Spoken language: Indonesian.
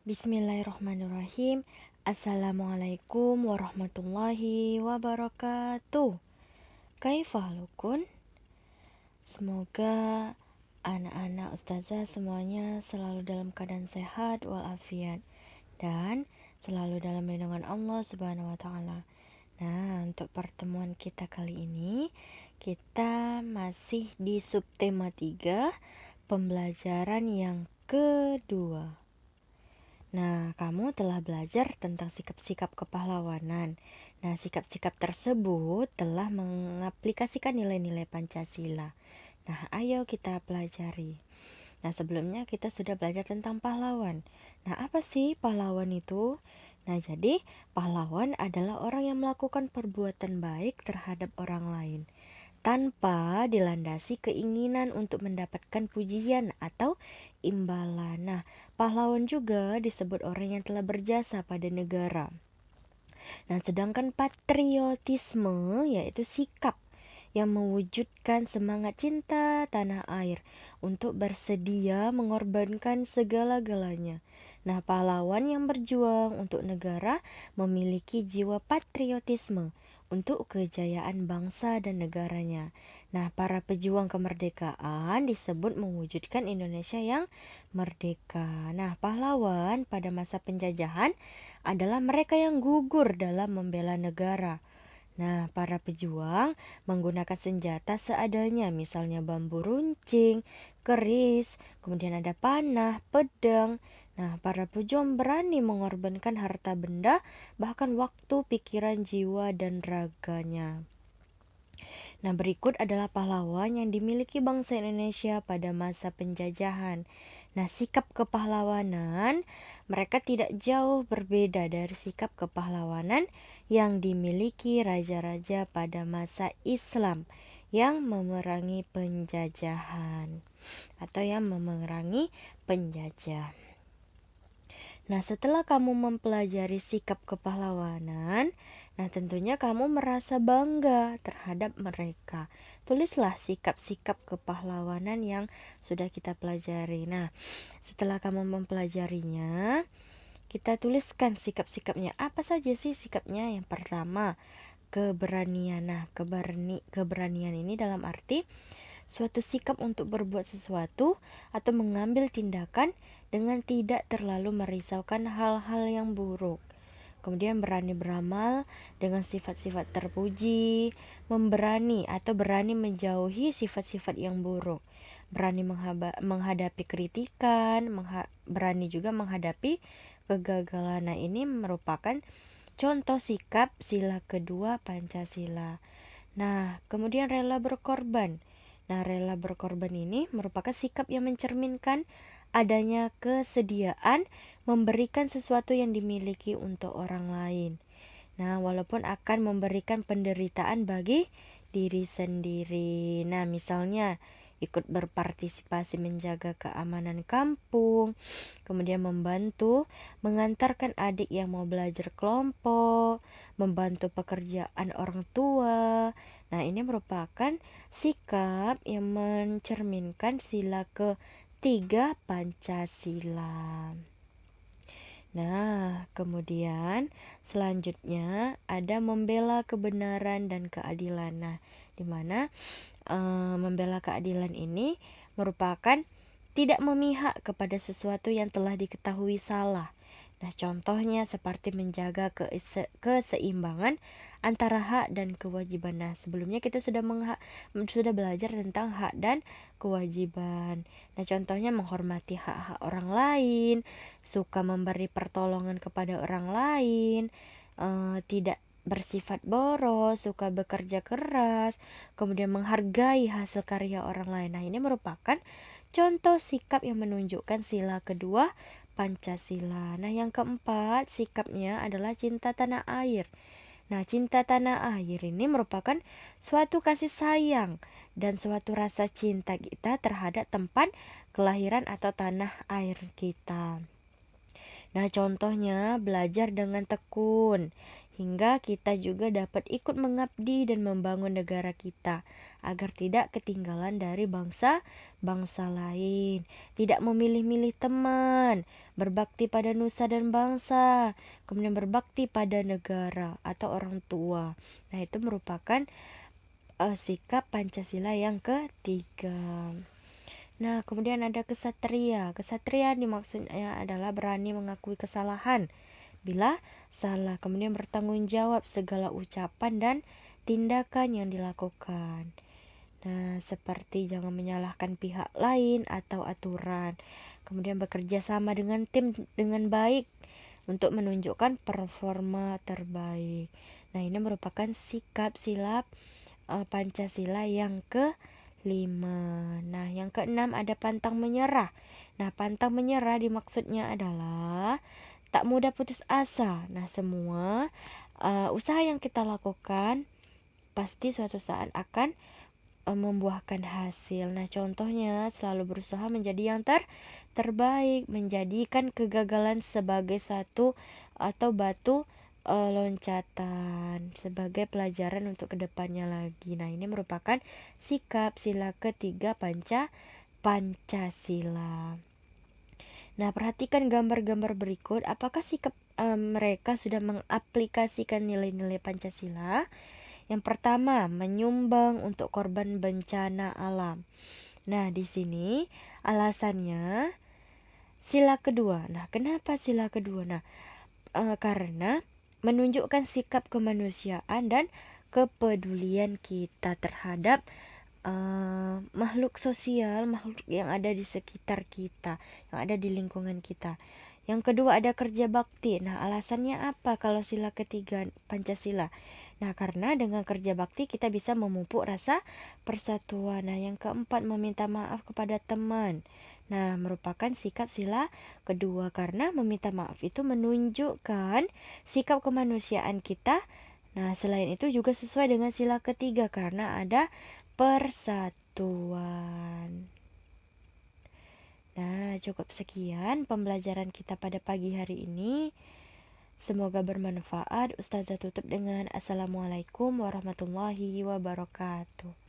Bismillahirrahmanirrahim. Assalamualaikum warahmatullahi wabarakatuh. Kaifahalukun? Semoga anak-anak ustazah semuanya selalu dalam keadaan sehat walafiat dan selalu dalam lindungan Allah Subhanahu wa taala. Nah, untuk pertemuan kita kali ini kita masih di subtema 3, pembelajaran yang kedua. Nah, kamu telah belajar tentang sikap-sikap kepahlawanan. Nah, sikap-sikap tersebut telah mengaplikasikan nilai-nilai Pancasila. Nah, ayo kita pelajari. Nah, sebelumnya kita sudah belajar tentang pahlawan. Nah, apa sih pahlawan itu? Nah, jadi pahlawan adalah orang yang melakukan perbuatan baik terhadap orang lain tanpa dilandasi keinginan untuk mendapatkan pujian atau imbalan. Nah, pahlawan juga disebut orang yang telah berjasa pada negara. Nah, sedangkan patriotisme yaitu sikap yang mewujudkan semangat cinta tanah air untuk bersedia mengorbankan segala-galanya. Nah, pahlawan yang berjuang untuk negara memiliki jiwa patriotisme untuk kejayaan bangsa dan negaranya. Nah, para pejuang kemerdekaan disebut mewujudkan Indonesia yang merdeka. Nah, pahlawan pada masa penjajahan adalah mereka yang gugur dalam membela negara. Nah, para pejuang menggunakan senjata seadanya, misalnya bambu runcing, keris, kemudian ada panah, pedang. Nah, para pejuang berani mengorbankan harta benda, bahkan waktu, pikiran, jiwa, dan raganya. Nah, berikut adalah pahlawan yang dimiliki bangsa Indonesia pada masa penjajahan. Nah, sikap kepahlawanan mereka tidak jauh berbeda dari sikap kepahlawanan yang dimiliki raja-raja pada masa Islam yang memerangi penjajahan atau yang memerangi penjajah. Nah, setelah kamu mempelajari sikap kepahlawanan, nah tentunya kamu merasa bangga terhadap mereka. Tulislah sikap-sikap kepahlawanan yang sudah kita pelajari. Nah, setelah kamu mempelajarinya, kita tuliskan sikap-sikapnya. Apa saja sih sikapnya? Yang pertama, keberanian. Nah, keberanian ini dalam arti suatu sikap untuk berbuat sesuatu atau mengambil tindakan dengan tidak terlalu merisaukan hal-hal yang buruk. Kemudian berani beramal dengan sifat-sifat terpuji, memberani atau berani menjauhi sifat-sifat yang buruk, berani menghadapi kritikan, berani juga menghadapi kegagalan. Nah, ini merupakan contoh sikap sila kedua Pancasila. Nah, kemudian rela berkorban. Nah, rela berkorban ini merupakan sikap yang mencerminkan adanya kesediaan memberikan sesuatu yang dimiliki untuk orang lain. Nah, walaupun akan memberikan penderitaan bagi diri sendiri. Nah, misalnya ikut berpartisipasi menjaga keamanan kampung, kemudian membantu mengantarkan adik yang mau belajar kelompok, membantu pekerjaan orang tua. Nah, ini merupakan sikap yang mencerminkan sila ketiga Pancasila. Nah, kemudian selanjutnya ada membela kebenaran dan keadilan. Nah, di mana membela keadilan ini merupakan tidak memihak kepada sesuatu yang telah diketahui salah. Nah, contohnya seperti menjaga keseimbangan antara hak dan kewajiban. Nah, sebelumnya kita sudah belajar tentang hak dan kewajiban. Nah, contohnya menghormati hak-hak orang lain, suka memberi pertolongan kepada orang lain, tidak bersifat boros, suka bekerja keras, kemudian menghargai hasil karya orang lain. Nah, ini merupakan contoh sikap yang menunjukkan sila kedua Pancasila. Nah, yang keempat, sikapnya adalah cinta tanah air. Nah, cinta tanah air ini merupakan suatu kasih sayang dan suatu rasa cinta kita terhadap tempat kelahiran atau tanah air kita. Nah, contohnya belajar dengan tekun, hingga kita juga dapat ikut mengabdi dan membangun negara kita agar tidak ketinggalan dari bangsa-bangsa lain. Tidak memilih-milih teman, berbakti pada nusa dan bangsa, kemudian berbakti pada negara atau orang tua. Nah, itu merupakan sikap Pancasila yang ketiga. Nah, kemudian ada kesatria. Kesatria dimaksudnya adalah berani mengakui kesalahan bila salah, kemudian bertanggung jawab segala ucapan dan tindakan yang dilakukan. Nah, seperti jangan menyalahkan pihak lain atau aturan. Kemudian bekerja sama dengan tim dengan baik untuk menunjukkan performa terbaik. Nah, ini merupakan sikap sila Pancasila yang kelima. Nah, yang keenam ada pantang menyerah. Nah, pantang menyerah dimaksudnya adalah tak mudah putus asa. Nah, semua usaha yang kita lakukan pasti suatu saat akan membuahkan hasil. Nah, contohnya selalu berusaha menjadi yang terbaik, menjadikan kegagalan sebagai satu atau batu loncatan sebagai pelajaran untuk kedepannya lagi. Nah, ini merupakan sikap sila ketiga Pancasila. Nah, perhatikan gambar-gambar berikut. Apakah sikap mereka sudah mengaplikasikan nilai-nilai Pancasila? Yang pertama, menyumbang untuk korban bencana alam. Nah, di sini alasannya sila kedua. Nah, kenapa sila kedua? Nah, karena menunjukkan sikap kemanusiaan dan kepedulian kita terhadap makhluk sosial, makhluk yang ada di sekitar kita, yang ada di lingkungan kita. Yang kedua ada kerja bakti. Nah, alasannya apa kalau sila ketiga Pancasila? Nah, karena dengan kerja bakti kita bisa memupuk rasa persatuan. Nah, yang keempat meminta maaf kepada teman. Nah, merupakan sikap sila kedua karena meminta maaf itu menunjukkan sikap kemanusiaan kita. Nah, selain itu juga sesuai dengan sila ketiga karena ada persatuan. Nah, cukup sekian pembelajaran kita pada pagi hari ini. Semoga bermanfaat. Ustazah tutup dengan Assalamualaikum warahmatullahi wabarakatuh.